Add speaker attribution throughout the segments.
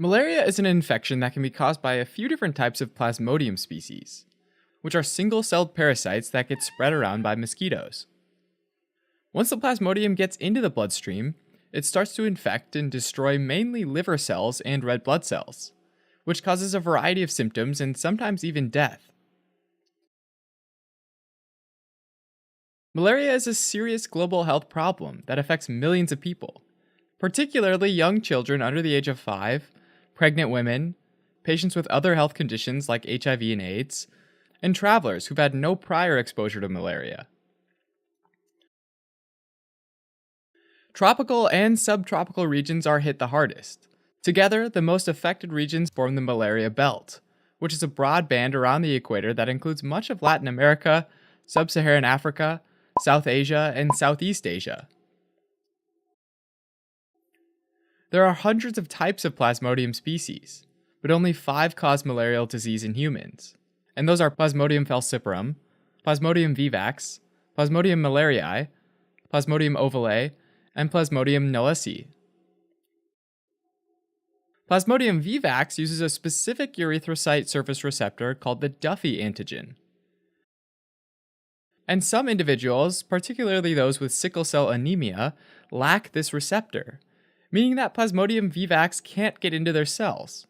Speaker 1: Malaria is an infection that can be caused by a few different types of Plasmodium species, which are single-celled parasites that get spread around by mosquitoes. Once the Plasmodium gets into the bloodstream, it starts to infect and destroy mainly liver cells and red blood cells, which causes a variety of symptoms and sometimes even death. Malaria is a serious global health problem that affects millions of people, particularly young children under the age of 5, pregnant women, patients with other health conditions like HIV and AIDS, and travelers who've had no prior exposure to malaria. Tropical and subtropical regions are hit the hardest. Together, the most affected regions form the malaria belt, which is a broad band around the equator that includes much of Latin America, sub-Saharan Africa, South Asia, and Southeast Asia. There are hundreds of types of Plasmodium species, but only 5 cause malarial disease in humans, and those are Plasmodium falciparum, Plasmodium vivax, Plasmodium malariae, Plasmodium ovale, and Plasmodium knowlesi. Plasmodium vivax uses a specific erythrocyte surface receptor called the Duffy antigen. And some individuals, particularly those with sickle cell anemia, lack this receptor, meaning that Plasmodium vivax can't get into their cells.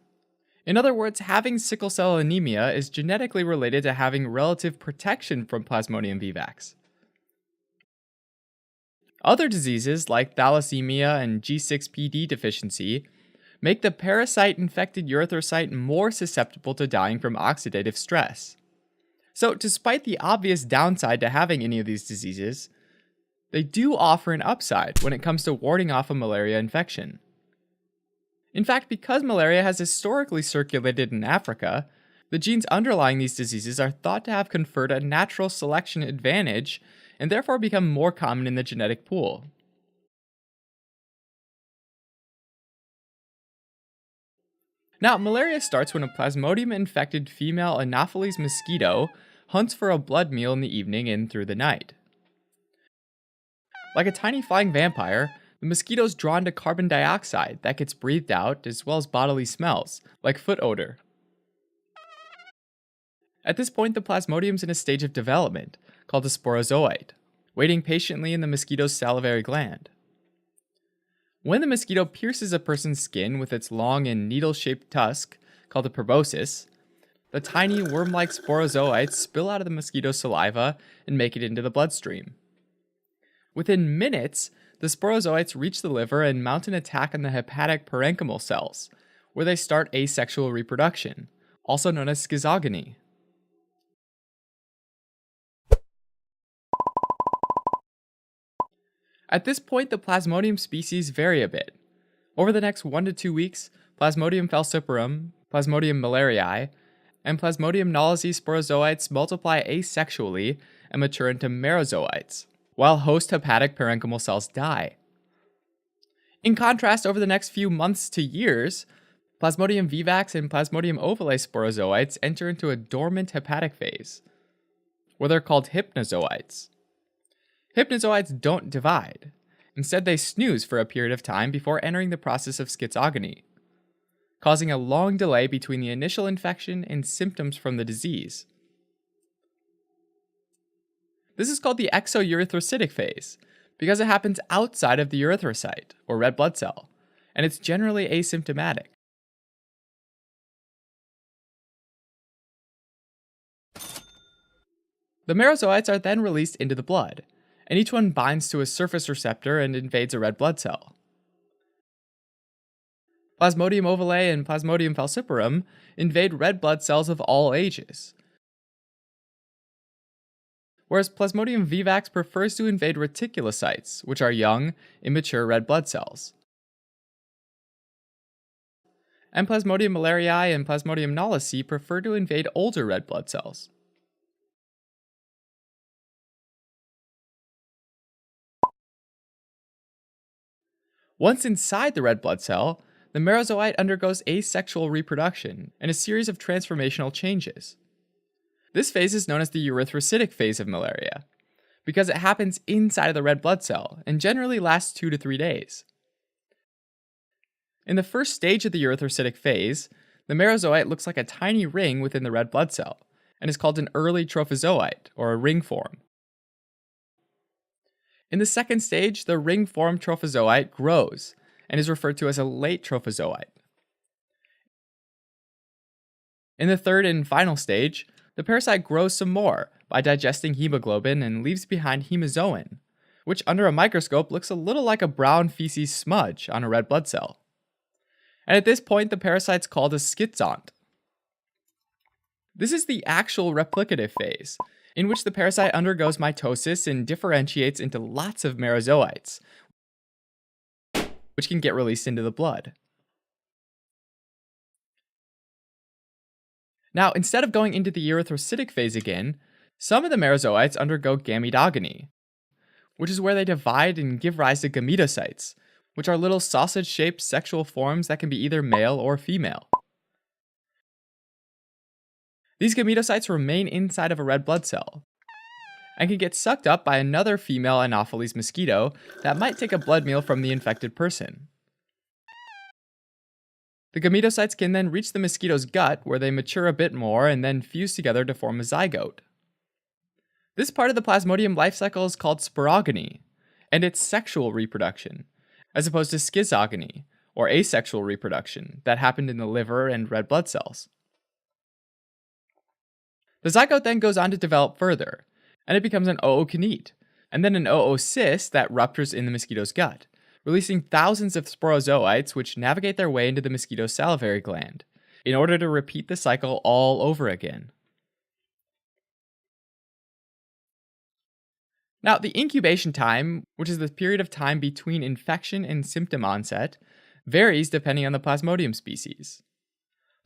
Speaker 1: In other words, having sickle cell anemia is genetically related to having relative protection from Plasmodium vivax. Other diseases like thalassemia and G6PD deficiency make the parasite-infected erythrocyte more susceptible to dying from oxidative stress. So, despite the obvious downside to having any of these diseases, they do offer an upside when it comes to warding off a malaria infection. In fact, because malaria has historically circulated in Africa, the genes underlying these diseases are thought to have conferred a natural selection advantage and therefore become more common in the genetic pool. Now, malaria starts when a Plasmodium-infected female Anopheles mosquito hunts for a blood meal in the evening and through the night. Like a tiny flying vampire, the mosquito is drawn to carbon dioxide that gets breathed out, as well as bodily smells, like foot odor. At this point, the Plasmodium is in a stage of development, called a sporozoite, waiting patiently in the mosquito's salivary gland. When the mosquito pierces a person's skin with its long and needle-shaped tusk, called a proboscis, the tiny worm-like sporozoites spill out of the mosquito's saliva and make it into the bloodstream. Within minutes, the sporozoites reach the liver and mount an attack on the hepatic parenchymal cells, where they start asexual reproduction, also known as schizogony. At this point, the Plasmodium species vary a bit. Over the next 1 to 2 weeks, Plasmodium falciparum, Plasmodium malariae, and Plasmodium knowlesi sporozoites multiply asexually and mature into merozoites, while host hepatic parenchymal cells die. In contrast, over the next few months to years, Plasmodium vivax and Plasmodium ovale sporozoites enter into a dormant hepatic phase, where they're called hypnozoites. Hypnozoites don't divide. Instead, they snooze for a period of time before entering the process of schizogony, causing a long delay between the initial infection and symptoms from the disease. This is called the exoerythrocytic phase, because it happens outside of the erythrocyte, or red blood cell, and it's generally asymptomatic. The merozoites are then released into the blood, and each one binds to a surface receptor and invades a red blood cell. Plasmodium ovale and Plasmodium falciparum invade red blood cells of all ages, whereas Plasmodium vivax prefers to invade reticulocytes, which are young, immature red blood cells. And Plasmodium malariae and Plasmodium knowlesi prefer to invade older red blood cells. Once inside the red blood cell, the merozoite undergoes asexual reproduction and a series of transformational changes. This phase is known as the erythrocytic phase of malaria, because it happens inside of the red blood cell and generally lasts 2 to 3 days. In the first stage of the erythrocytic phase, the merozoite looks like a tiny ring within the red blood cell and is called an early trophozoite, or a ring form. In the second stage, the ring-formed trophozoite grows and is referred to as a late trophozoite. In the third and final stage, the parasite grows some more by digesting hemoglobin and leaves behind hemozoin, which under a microscope looks a little like a brown feces smudge on a red blood cell. And at this point, the parasite's called a schizont. This is the actual replicative phase, in which the parasite undergoes mitosis and differentiates into lots of merozoites, which can get released into the blood. Now, instead of going into the erythrocytic phase again, some of the merozoites undergo gametoogony, which is where they divide and give rise to gametocytes, which are little sausage-shaped sexual forms that can be either male or female. These gametocytes remain inside of a red blood cell and can get sucked up by another female Anopheles mosquito that might take a blood meal from the infected person. The gametocytes can then reach the mosquito's gut where they mature a bit more and then fuse together to form a zygote. This part of the Plasmodium life cycle is called sporogony, and it's sexual reproduction, as opposed to schizogony, or asexual reproduction, that happened in the liver and red blood cells. The zygote then goes on to develop further, and it becomes an ookinete, and then an oocyst that ruptures in the mosquito's gut, releasing thousands of sporozoites which navigate their way into the mosquito's salivary gland, in order to repeat the cycle all over again. Now, the incubation time, which is the period of time between infection and symptom onset, varies depending on the Plasmodium species.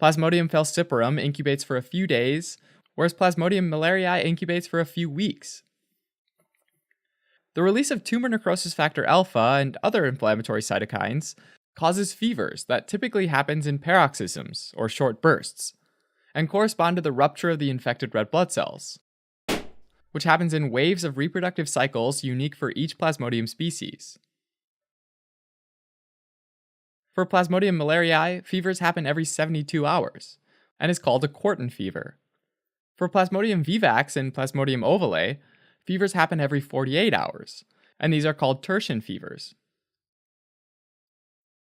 Speaker 1: Plasmodium falciparum incubates for a few days, whereas Plasmodium malariae incubates for a few weeks. The release of tumor necrosis factor alpha and other inflammatory cytokines causes fevers that typically happens in paroxysms, or short bursts, and correspond to the rupture of the infected red blood cells, which happens in waves of reproductive cycles unique for each Plasmodium species. For Plasmodium malariae, fevers happen every 72 hours, and is called a quartan fever. For Plasmodium vivax and Plasmodium ovale, fevers happen every 48 hours, and these are called tertian fevers.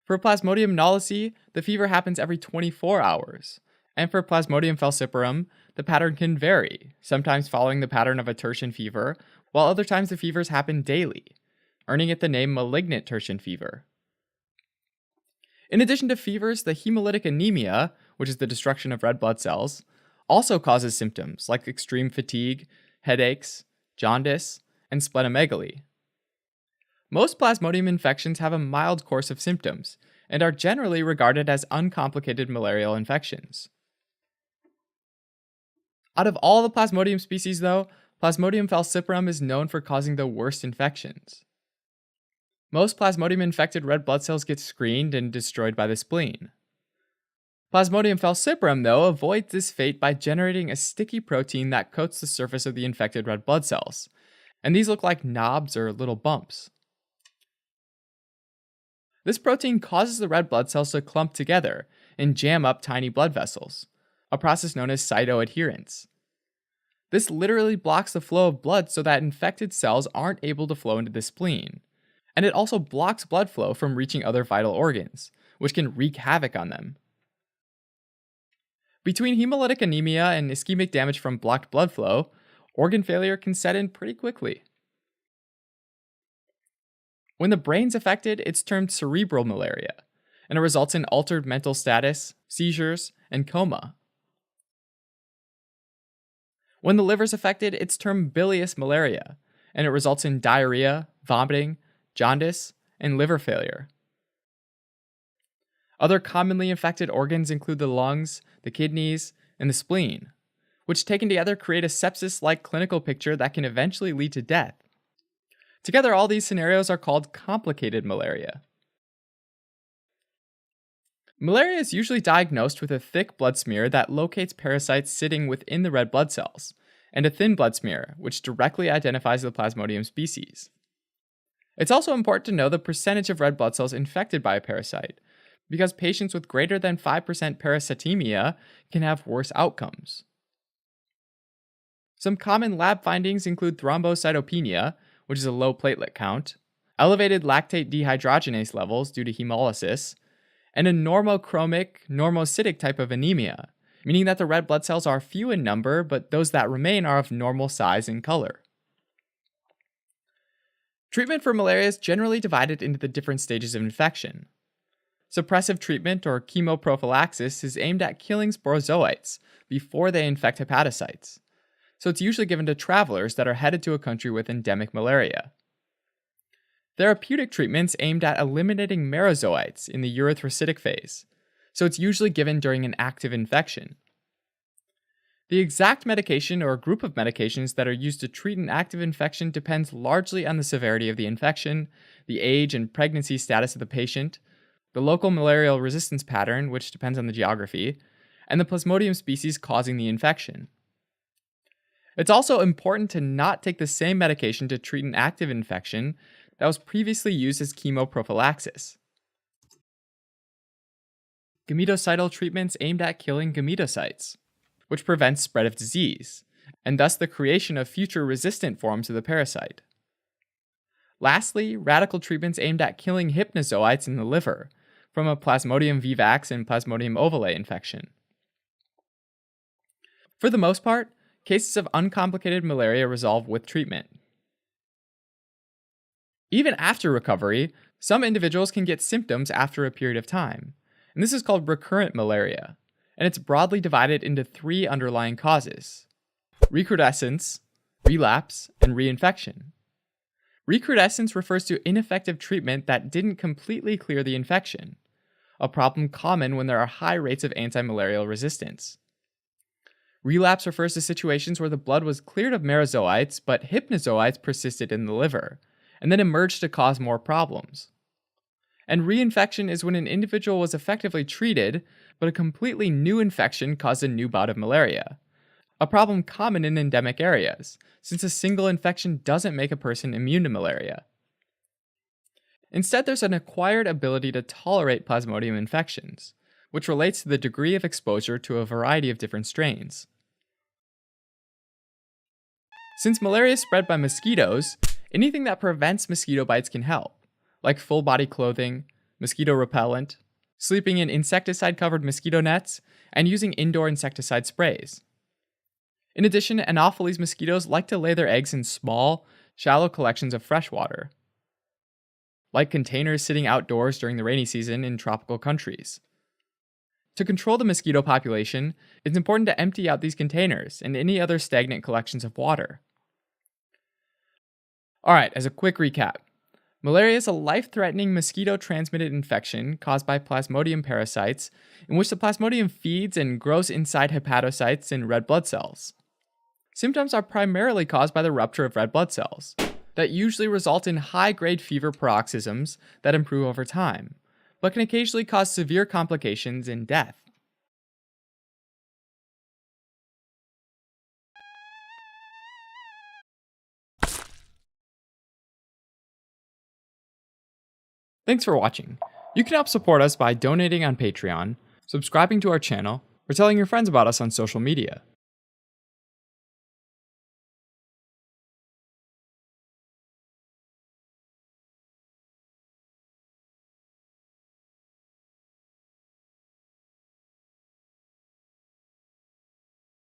Speaker 1: For Plasmodium knowlesi, the fever happens every 24 hours, and for Plasmodium falciparum, the pattern can vary, sometimes following the pattern of a tertian fever, while other times the fevers happen daily, earning it the name malignant tertian fever. In addition to fevers, the hemolytic anemia, which is the destruction of red blood cells, also causes symptoms like extreme fatigue, headaches, jaundice, and splenomegaly. Most Plasmodium infections have a mild course of symptoms and are generally regarded as uncomplicated malarial infections. Out of all the Plasmodium species, though, Plasmodium falciparum is known for causing the worst infections. Most Plasmodium-infected red blood cells get screened and destroyed by the spleen. Plasmodium falciparum, though, avoids this fate by generating a sticky protein that coats the surface of the infected red blood cells, and these look like knobs or little bumps. This protein causes the red blood cells to clump together and jam up tiny blood vessels, a process known as cytoadherence. This literally blocks the flow of blood so that infected cells aren't able to flow into the spleen, and it also blocks blood flow from reaching other vital organs, which can wreak havoc on them. Between hemolytic anemia and ischemic damage from blocked blood flow, organ failure can set in pretty quickly. When the brain's affected, it's termed cerebral malaria, and it results in altered mental status, seizures, and coma. When the liver's affected, it's termed bilious malaria, and it results in diarrhea, vomiting, jaundice, and liver failure. Other commonly infected organs include the lungs, the kidneys, and the spleen, which taken together create a sepsis-like clinical picture that can eventually lead to death. Together, all these scenarios are called complicated malaria. Malaria is usually diagnosed with a thick blood smear that locates parasites sitting within the red blood cells, and a thin blood smear, which directly identifies the Plasmodium species. It's also important to know the percentage of red blood cells infected by a parasite, because patients with greater than 5% parasitemia can have worse outcomes. Some common lab findings include thrombocytopenia, which is a low platelet count, elevated lactate dehydrogenase levels due to hemolysis, and a normochromic, normocytic type of anemia, meaning that the red blood cells are few in number, but those that remain are of normal size and color. Treatment for malaria is generally divided into the different stages of infection. Suppressive treatment, or chemoprophylaxis, is aimed at killing sporozoites before they infect hepatocytes, so it's usually given to travelers that are headed to a country with endemic malaria. Therapeutic treatments aimed at eliminating merozoites in the erythrocytic phase, so it's usually given during an active infection. The exact medication or group of medications that are used to treat an active infection depends largely on the severity of the infection, the age and pregnancy status of the patient, the local malarial resistance pattern, which depends on the geography, and the Plasmodium species causing the infection. It's also important to not take the same medication to treat an active infection that was previously used as chemoprophylaxis. Gametocidal treatments aimed at killing gametocytes, which prevents spread of disease, and thus the creation of future resistant forms of the parasite. Lastly, radical treatments aimed at killing hypnozoites in the liver, from a Plasmodium vivax and Plasmodium ovale infection. For the most part, cases of uncomplicated malaria resolve with treatment. Even after recovery, some individuals can get symptoms after a period of time, and this is called recurrent malaria, and it's broadly divided into 3 underlying causes: recrudescence, relapse, and reinfection. Recrudescence refers to ineffective treatment that didn't completely clear the infection, a problem common when there are high rates of antimalarial resistance. Relapse refers to situations where the blood was cleared of merozoites, but hypnozoites persisted in the liver, and then emerged to cause more problems. And reinfection is when an individual was effectively treated, but a completely new infection caused a new bout of malaria, a problem common in endemic areas, since a single infection doesn't make a person immune to malaria. Instead, there's an acquired ability to tolerate Plasmodium infections, which relates to the degree of exposure to a variety of different strains. Since malaria is spread by mosquitoes, anything that prevents mosquito bites can help, like full body clothing, mosquito repellent, sleeping in insecticide-covered mosquito nets, and using indoor insecticide sprays. In addition, Anopheles mosquitoes like to lay their eggs in small, shallow collections of fresh water, like containers sitting outdoors during the rainy season in tropical countries. To control the mosquito population, it's important to empty out these containers and any other stagnant collections of water. Alright, as a quick recap, malaria is a life-threatening mosquito-transmitted infection caused by Plasmodium parasites in which the Plasmodium feeds and grows inside hepatocytes and red blood cells. Symptoms are primarily caused by the rupture of red blood cells that usually result in high-grade fever paroxysms that improve over time, but can occasionally cause severe complications and death. Thanks for watching. You can help support us by donating on Patreon, subscribing to our channel, or telling your friends about us on social media.